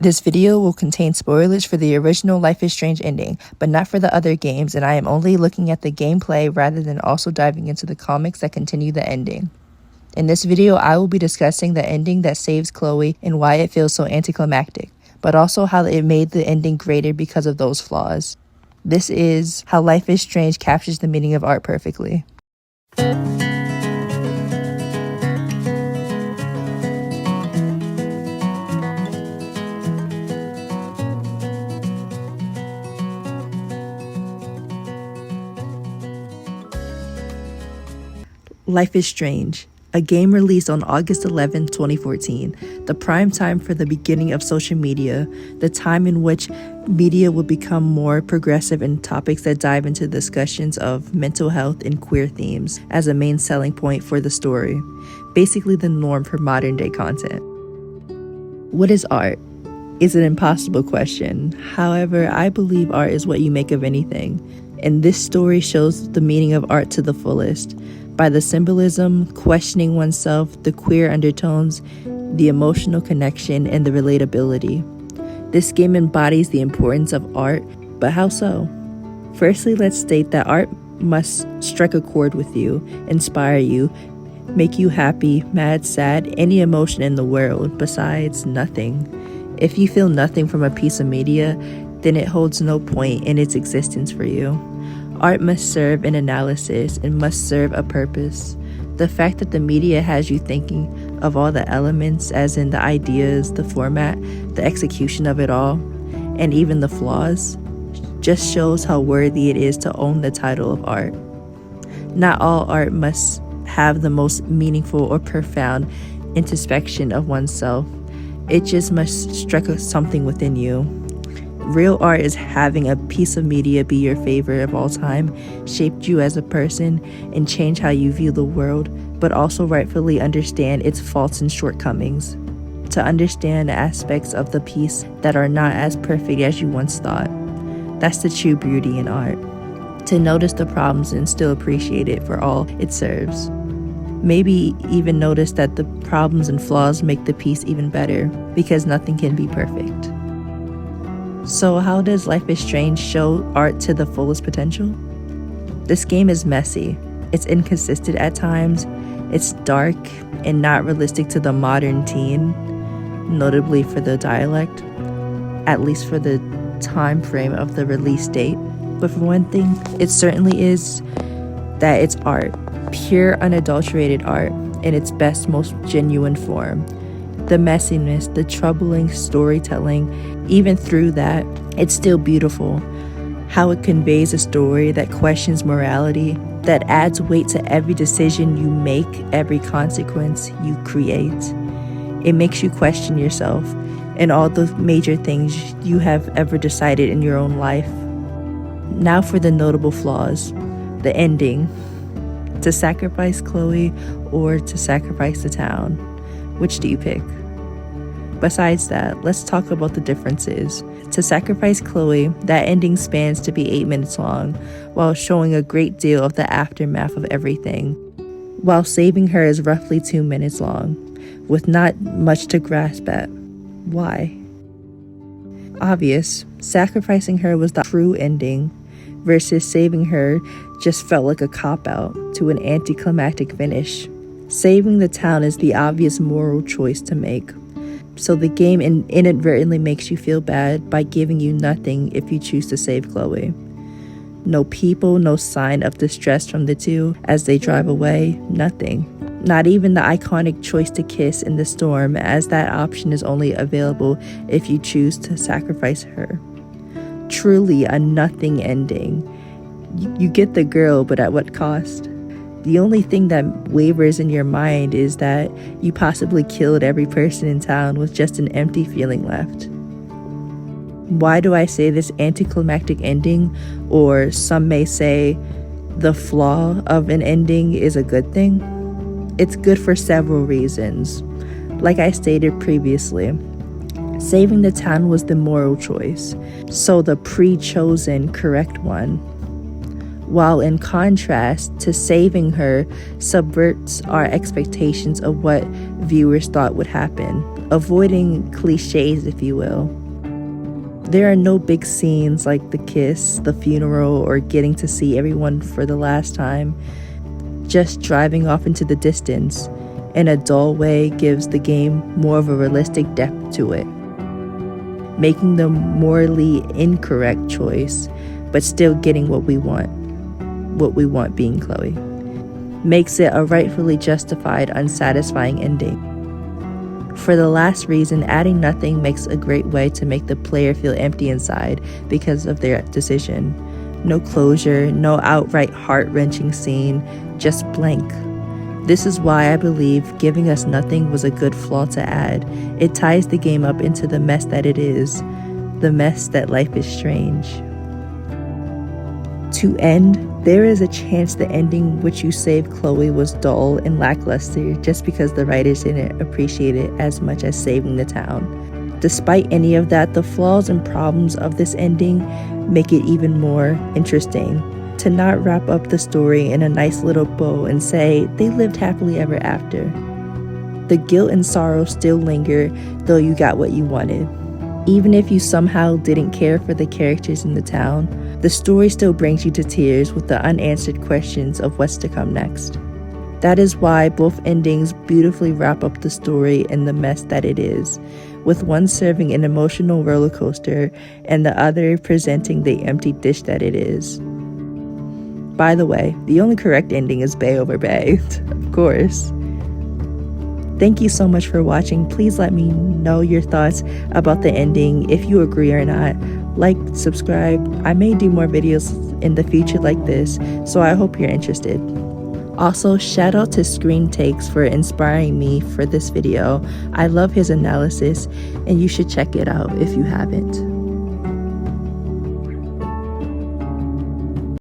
This video will contain spoilers for the original Life is Strange ending, but not for the other games, and I am only looking at the gameplay rather than also diving into the comics that continue the ending. In this video, I will be discussing the ending that saves Chloe and why it feels so anticlimactic, but also how it made the ending greater because of those flaws. This is how Life is Strange captures the meaning of art perfectly. Life is Strange, a game released on August 11, 2014, the prime time for the beginning of social media, the time in which media would become more progressive in topics that dive into discussions of mental health and queer themes as a main selling point for the story, basically the norm for modern day content. What is art? Is an impossible question. However, I believe art is what you make of anything, and this story shows the meaning of art to the fullest. By the symbolism, questioning oneself, the queer undertones, the emotional connection, and the relatability. This game embodies the importance of art, but how so? Firstly, let's state that art must strike a chord with you, inspire you, make you happy, mad, sad, any emotion in the world, besides nothing. If you feel nothing from a piece of media, then it holds no point in its existence for you. Art must serve an analysis and must serve a purpose. The fact that the media has you thinking of all the elements, as in the ideas, the format, the execution of it all, and even the flaws, just shows how worthy it is to own the title of art. Not all art must have the most meaningful or profound introspection of oneself. It just must strike something within you. Real art is having a piece of media be your favorite of all time, shaped you as a person, and change how you view the world, but also rightfully understand its faults and shortcomings. To understand aspects of the piece that are not as perfect as you once thought. That's the true beauty in art. To notice the problems and still appreciate it for all it serves. Maybe even notice that the problems and flaws make the piece even better, because nothing can be perfect. So how does Life is Strange show art to the fullest potential? This game is messy, it's inconsistent at times, it's dark and not realistic to the modern teen, notably for the dialect, at least for the time frame of the release date. But for one thing, it certainly is that it's art, pure unadulterated art in its best, most genuine form. The messiness, the troubling storytelling, even through that, it's still beautiful. How it conveys a story that questions morality, that adds weight to every decision you make, every consequence you create. It makes you question yourself and all the major things you have ever decided in your own life. Now for the notable flaws. The ending. To sacrifice Chloe or to sacrifice the town. Which do you pick? Besides that, let's talk about the differences. To sacrifice Chloe, that ending spans to be 8 minutes long, while showing a great deal of the aftermath of everything. While saving her is roughly 2 minutes long, with not much to grasp at. Why? Obvious, sacrificing her was the true ending, versus saving her just felt like a cop-out to an anticlimactic finish. Saving the town is the obvious moral choice to make. So the game inadvertently makes you feel bad by giving you nothing if you choose to save Chloe. No people, no sign of distress from the two as they drive away, nothing. Not even the iconic choice to kiss in the storm, as that option is only available if you choose to sacrifice her. Truly a nothing ending. You get the girl, but at what cost? The only thing that wavers in your mind is that you possibly killed every person in town with just an empty feeling left. Why do I say this anticlimactic ending, or some may say the flaw of an ending is a good thing? It's good for several reasons. Like I stated previously, saving the town was the moral choice, so the pre-chosen correct one. While in contrast to saving her subverts our expectations of what viewers thought would happen. avoiding cliches, if you will. There are no big scenes like the kiss, the funeral, or getting to see everyone for the last time. Just driving off into the distance in a dull way gives the game more of a realistic depth to it, making the morally incorrect choice, but still getting what we want being Chloe. Makes it a rightfully justified, unsatisfying ending. For the last reason, adding nothing makes a great way to make the player feel empty inside because of their decision. No closure, no outright heart-wrenching scene, just blank. This is why I believe giving us nothing was a good flaw to add. It ties the game up into the mess that it is, the mess that life is strange. To end, there is a chance the ending which you saved Chloe was dull and lackluster just because the writers didn't appreciate it as much as saving the town. Despite any of that, the flaws and problems of this ending make it even more interesting. To not wrap up the story in a nice little bow and say they lived happily ever after. The guilt and sorrow still linger, though you got what you wanted. Even if you somehow didn't care for the characters in the town, the story still brings you to tears with the unanswered questions of what's to come next. That is why both endings beautifully wrap up the story in the mess that it is, with one serving an emotional roller coaster and the other presenting the empty dish that it is. By the way, the only correct ending is Bay over Bay, of course. Thank you so much for watching. Please let me know your thoughts about the ending, if you agree or not. Like, subscribe. I may do more videos in the future like this, so I hope you're interested. Also, shout out to Screen Takes for inspiring me for this video. I love his analysis, and you should check it out if you haven't.